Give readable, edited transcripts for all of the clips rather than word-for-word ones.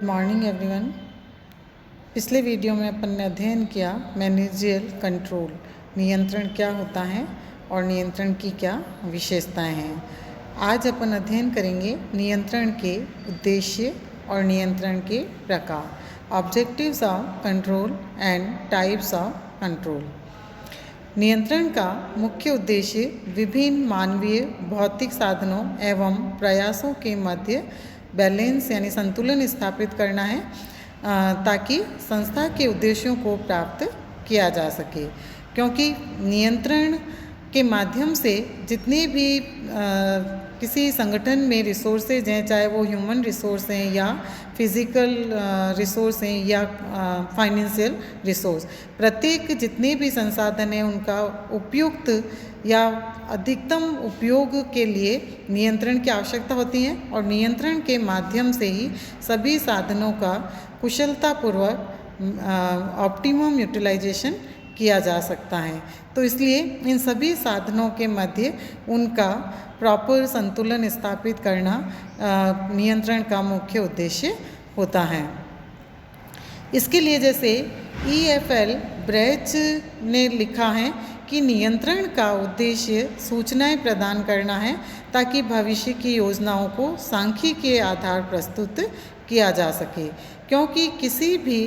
Morning everyone. पिछले video में अपन ने अध्ययन किया मैनेजियल कंट्रोल, नियंत्रण क्या होता है और नियंत्रण की क्या विशेषताएं हैं। आज अपन अध्ययन करेंगे नियंत्रण के उद्देश्य और नियंत्रण के प्रकार, objectives of control and types of control. नियंत्रण का मुख्य उद्देश्य विभिन्न मानवीय भौतिक साधनों एवं प्रयासों के मध्य बैलेंस यानी संतुलन स्थापित करना है ताकि संस्था के उद्देश्यों को प्राप्त किया जा सके। क्योंकि नियंत्रण के माध्यम से जितने भी किसी संगठन में रिसोर्सेज हैं, चाहे वो ह्यूमन रिसोर्स हैं या फिज़िकल रिसोर्स हैं या फाइनेंशियल रिसोर्स, प्रत्येक जितने भी संसाधन हैं उनका उपयुक्त या अधिकतम उपयोग के लिए नियंत्रण की आवश्यकता होती है और नियंत्रण के माध्यम से ही सभी साधनों का कुशलतापूर्वक ऑप्टिमम यूटिलाइजेशन किया जा सकता है। तो इसलिए इन सभी साधनों के मध्य उनका प्रॉपर संतुलन स्थापित करना नियंत्रण का मुख्य उद्देश्य होता है। इसके लिए जैसे EFL ब्रेच ने लिखा है कि नियंत्रण का उद्देश्य सूचनाएं प्रदान करना है ताकि भविष्य की योजनाओं को सांख्यिकीय आधार प्रस्तुत किया जा सके। क्योंकि किसी भी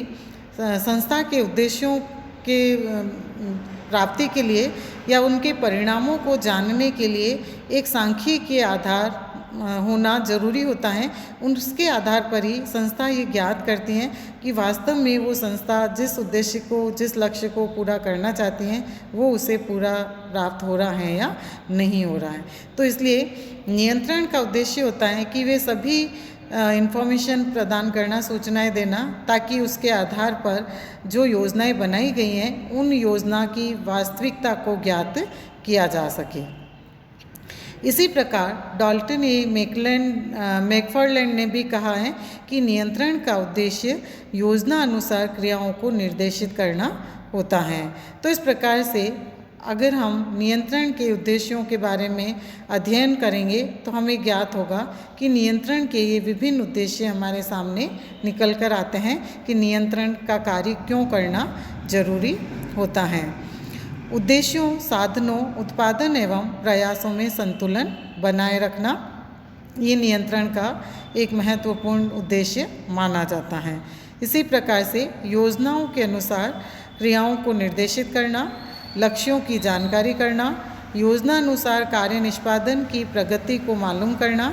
संस्था के उद्देश्यों के प्राप्ति के लिए या उनके परिणामों को जानने के लिए एक सांख्यिकीय आधार होना जरूरी होता है। उसके आधार पर ही संस्था ये ज्ञात करती हैं कि वास्तव में वो संस्था जिस उद्देश्य को, जिस लक्ष्य को पूरा करना चाहती हैं वो उसे पूरा प्राप्त हो रहा है या नहीं हो रहा है। तो इसलिए नियंत्रण का उद्देश्य होता है कि वे सभी इंफॉर्मेशन प्रदान करना, सूचनाएं देना, ताकि उसके आधार पर जो योजनाएं बनाई गई हैं उन योजना की वास्तविकता को ज्ञात किया जा सके। इसी प्रकार डाल्टन मैकफार्लैंड ने भी कहा है कि नियंत्रण का उद्देश्य योजना अनुसार क्रियाओं को निर्देशित करना होता है। तो इस प्रकार से अगर हम नियंत्रण के उद्देश्यों के बारे में अध्ययन करेंगे तो हमें ज्ञात होगा कि नियंत्रण के ये विभिन्न उद्देश्य हमारे सामने निकल कर आते हैं कि नियंत्रण का कार्य क्यों करना जरूरी होता है। उद्देश्यों, साधनों, उत्पादन एवं प्रयासों में संतुलन बनाए रखना ये नियंत्रण का एक महत्वपूर्ण उद्देश्य माना जाता है। इसी प्रकार से योजनाओं के अनुसार क्रियाओं को निर्देशित करना, लक्ष्यों की जानकारी करना, योजना अनुसार कार्य निष्पादन की प्रगति को मालूम करना,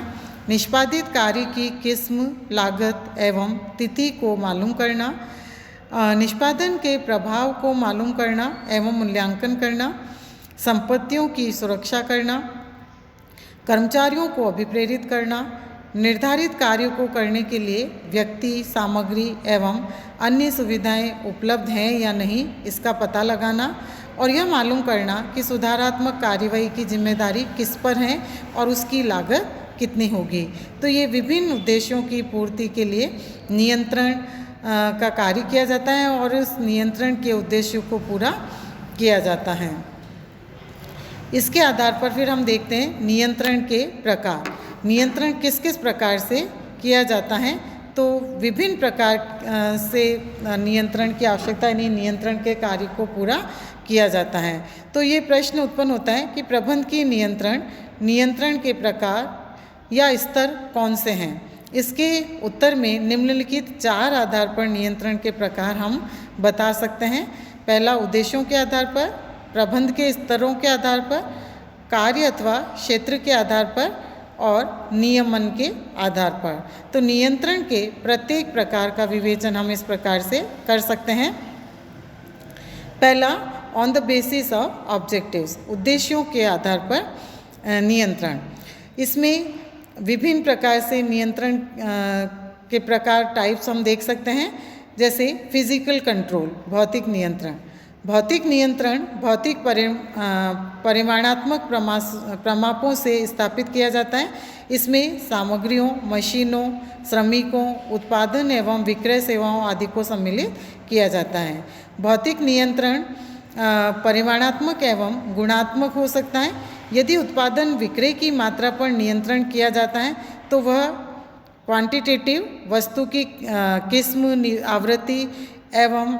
निष्पादित कार्य की किस्म, लागत एवं तिथि को मालूम करना, निष्पादन के प्रभाव को मालूम करना एवं मूल्यांकन करना, संपत्तियों की सुरक्षा करना, कर्मचारियों को अभिप्रेरित करना, निर्धारित कार्यों को करने के लिए व्यक्ति, सामग्री एवं अन्य सुविधाएं उपलब्ध हैं या नहीं इसका पता लगाना और यह मालूम करना कि सुधारात्मक कार्यवाही की जिम्मेदारी किस पर है और उसकी लागत कितनी होगी। तो ये विभिन्न उद्देश्यों की पूर्ति के लिए नियंत्रण का कार्य किया जाता है और इस नियंत्रण के उद्देश्यों को पूरा किया जाता है। इसके आधार पर फिर हम देखते हैं नियंत्रण के प्रकार। नियंत्रण किस किस प्रकार से किया जाता है, तो विभिन्न प्रकार से नियंत्रण की आवश्यकता यानी नियंत्रण के कार्य को पूरा किया जाता है। तो ये प्रश्न उत्पन्न होता है कि प्रबंधकीय नियंत्रण के प्रकार या स्तर कौन से हैं। इसके उत्तर में निम्नलिखित 4 आधार पर नियंत्रण के प्रकार हम बता सकते हैं। पहला, उद्देश्यों के आधार पर, प्रबंध के स्तरों के आधार पर, कार्य अथवा क्षेत्र के आधार पर और नियमन के आधार पर। तो नियंत्रण के प्रत्येक प्रकार का विवेचन हम इस प्रकार से कर सकते हैं। पहला, on the basis of objectives, उद्देश्यों के आधार पर नियंत्रण। इसमें विभिन्न प्रकार से नियंत्रण के प्रकार, टाइप्स हम देख सकते हैं। जैसे फिजिकल कंट्रोल, भौतिक नियंत्रण। भौतिक नियंत्रण भौतिक परिमाणात्मक प्रमापों से स्थापित किया जाता है। इसमें सामग्रियों, मशीनों, श्रमिकों, उत्पादन एवं विक्रय सेवाओं आदि को सम्मिलित किया जाता है। भौतिक नियंत्रण परिमाणात्मक एवं गुणात्मक हो सकता है। यदि उत्पादन विक्रय की मात्रा पर नियंत्रण किया जाता है तो वह क्वांटिटेटिव वस्तु की किस्म, आवृत्ति एवं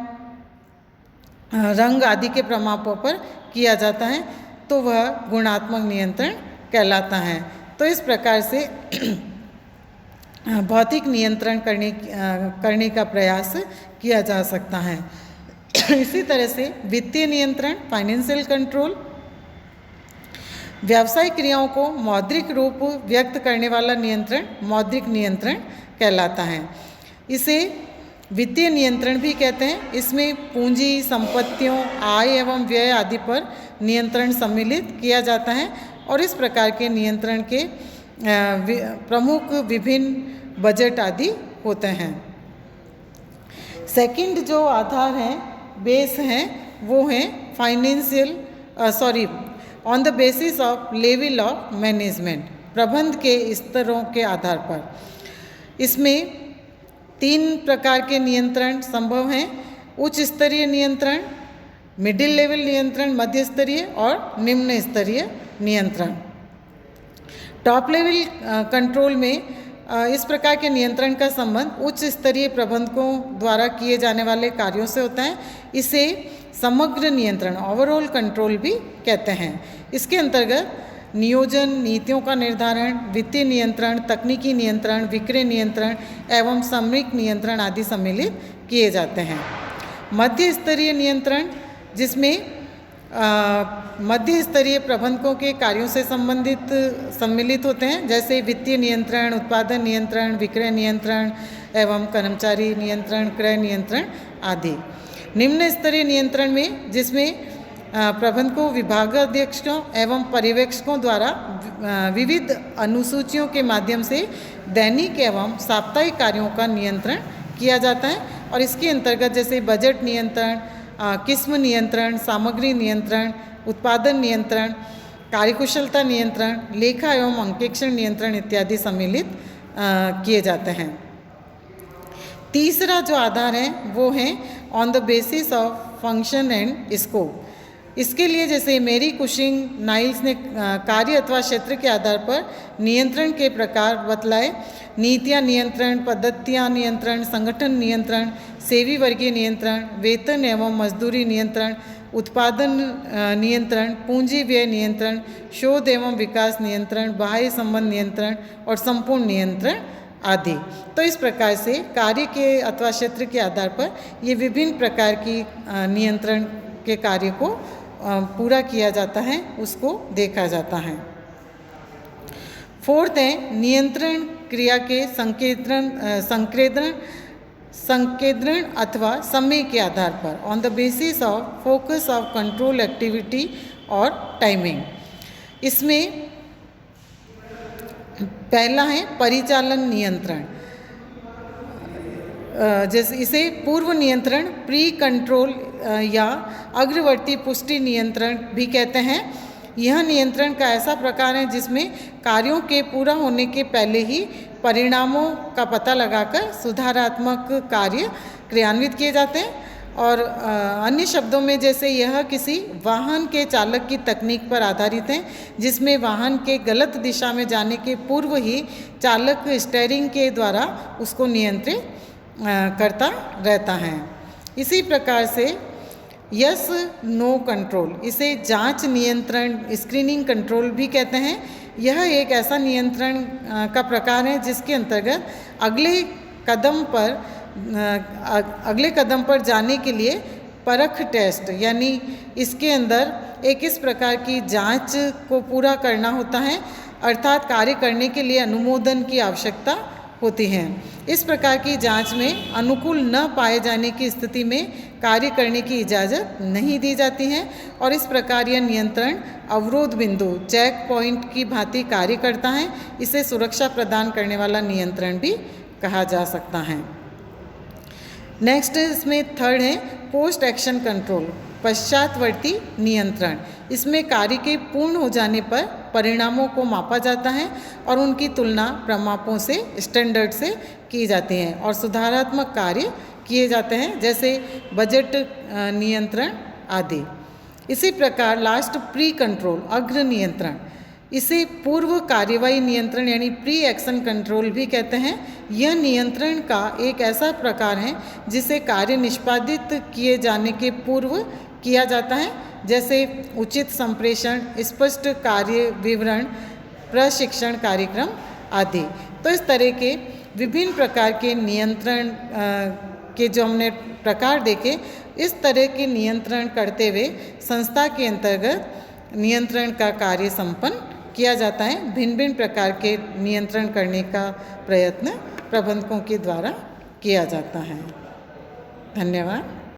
रंग आदि के प्रमापों पर किया जाता है तो वह गुणात्मक नियंत्रण कहलाता है। तो इस प्रकार से भौतिक नियंत्रण करने का प्रयास किया जा सकता है। इसी तरह से वित्तीय नियंत्रण, फाइनेंशियल कंट्रोल, व्यावसायिक क्रियाओं को मौद्रिक रूप व्यक्त करने वाला नियंत्रण मौद्रिक नियंत्रण कहलाता है। इसे वित्तीय नियंत्रण भी कहते हैं। इसमें पूंजी, संपत्तियों, आय एवं व्यय आदि पर नियंत्रण सम्मिलित किया जाता है और इस प्रकार के नियंत्रण के प्रमुख विभिन्न बजट आदि होते हैं। सेकंड जो आधार है, बेस हैं, वो हैं on the basis of level of management, प्रबंध के स्तरों के आधार पर। इसमें 3 प्रकार के नियंत्रण संभव हैं: उच्च स्तरीय नियंत्रण, मिडिल लेवल नियंत्रण, मध्य स्तरीय और निम्न स्तरीय नियंत्रण। टॉप लेवल कंट्रोल में इस प्रकार के नियंत्रण का संबंध उच्च स्तरीय प्रबंधकों द्वारा किए जाने वाले कार्यों से होता है। इसे समग्र नियंत्रण, ओवरऑल कंट्रोल भी कहते हैं। इसके अंतर्गत नियोजन, नीतियों का निर्धारण, वित्तीय नियंत्रण, तकनीकी नियंत्रण, विक्रय नियंत्रण एवं सामरिक नियंत्रण आदि सम्मिलित किए जाते हैं। मध्य स्तरीय नियंत्रण, जिसमें मध्य स्तरीय प्रबंधकों के कार्यों से सम्मिलित होते हैं, जैसे वित्तीय नियंत्रण, उत्पादन नियंत्रण, विक्रय नियंत्रण एवं कर्मचारी नियंत्रण, क्रय नियंत्रण आदि। निम्न स्तरीय नियंत्रण में, जिसमें प्रबंधकों, विभागाध्यक्षों एवं पर्यवेक्षकों द्वारा विविध अनुसूचियों के माध्यम से दैनिक एवं साप्ताहिक कार्यों का नियंत्रण किया जाता है और इसके अंतर्गत जैसे बजट नियंत्रण, किस्म नियंत्रण, सामग्री नियंत्रण, उत्पादन नियंत्रण, कार्यकुशलता नियंत्रण, लेखा एवं अंकेक्षण नियंत्रण इत्यादि सम्मिलित किए जाते हैं। तीसरा जो आधार है वो है on the basis of function and scope. इसके लिए जैसे मेरी कुशिंग नाइल्स ने कार्य अथवा क्षेत्र के आधार पर नियंत्रण के प्रकार बतलाए: नीतियाँ नियंत्रण, पद्धतियाँ नियंत्रण, संगठन नियंत्रण, सेवी वर्गीय नियंत्रण, वेतन एवं मजदूरी नियंत्रण, उत्पादन नियंत्रण, पूंजी व्यय नियंत्रण, शोध एवं विकास नियंत्रण, बाह्य संबंध नियंत्रण और संपूर्ण नियंत्रण आदि। तो इस प्रकार से कार्य के अथवा क्षेत्र के आधार पर ये विभिन्न प्रकार की नियंत्रण के कार्य को पूरा किया जाता है, उसको देखा जाता है। फोर्थ है नियंत्रण क्रिया के संकेंद्रण अथवा समय के आधार पर, on the basis of focus of control activity और टाइमिंग। इसमें पहला है परिचालन नियंत्रण, जैसे इसे पूर्व नियंत्रण, प्री कंट्रोल या अग्रवर्ती पुष्टि नियंत्रण भी कहते हैं। यह नियंत्रण का ऐसा प्रकार है जिसमें कार्यों के पूरा होने के पहले ही परिणामों का पता लगाकर सुधारात्मक कार्य क्रियान्वित किए जाते हैं। और अन्य शब्दों में जैसे यह किसी वाहन के चालक की तकनीक पर आधारित है, जिसमें वाहन के गलत दिशा में जाने के पूर्व ही चालक स्टीयरिंग के द्वारा उसको नियंत्रित करता रहता है। इसी प्रकार से यस नो कंट्रोल, इसे जांच नियंत्रण, स्क्रीनिंग कंट्रोल भी कहते हैं। यह एक ऐसा नियंत्रण का प्रकार है जिसके अंतर्गत अगले कदम पर जाने के लिए परख टेस्ट, यानी इसके अंदर एक इस प्रकार की जांच को पूरा करना होता है, अर्थात कार्य करने के लिए अनुमोदन की आवश्यकता होती है। इस प्रकार की जांच में अनुकूल न पाए जाने की स्थिति में कार्य करने की इजाज़त नहीं दी जाती है और इस प्रकार यह नियंत्रण अवरोध बिंदु, चेक पॉइंट की भांति कार्य करता है। इसे सुरक्षा प्रदान करने वाला नियंत्रण भी कहा जा सकता है। नेक्स्ट इसमें थर्ड है पोस्ट एक्शन कंट्रोल, पश्चातवर्ती नियंत्रण। इसमें कार्य के पूर्ण हो जाने पर परिणामों को मापा जाता है और उनकी तुलना प्रमापों से, स्टैंडर्ड से की जाती है और सुधारात्मक कार्य किए जाते हैं, जैसे बजट नियंत्रण आदि। इसी प्रकार लास्ट प्री कंट्रोल, अग्र नियंत्रण, इसे पूर्व कार्यवाही नियंत्रण यानी प्री एक्शन कंट्रोल भी कहते हैं। यह नियंत्रण का एक ऐसा प्रकार है जिसे कार्य निष्पादित किए जाने के पूर्व किया जाता है, जैसे उचित संप्रेषण, स्पष्ट कार्य विवरण, प्रशिक्षण कार्यक्रम आदि। तो इस तरह के विभिन्न प्रकार के नियंत्रण के जो हमने प्रकार देखे, इस तरह के नियंत्रण करते हुए संस्था के अंतर्गत नियंत्रण का कार्य संपन्न किया जाता है। भिन्न भिन्न प्रकार के नियंत्रण करने का प्रयत्न प्रबंधकों के द्वारा किया जाता है। धन्यवाद।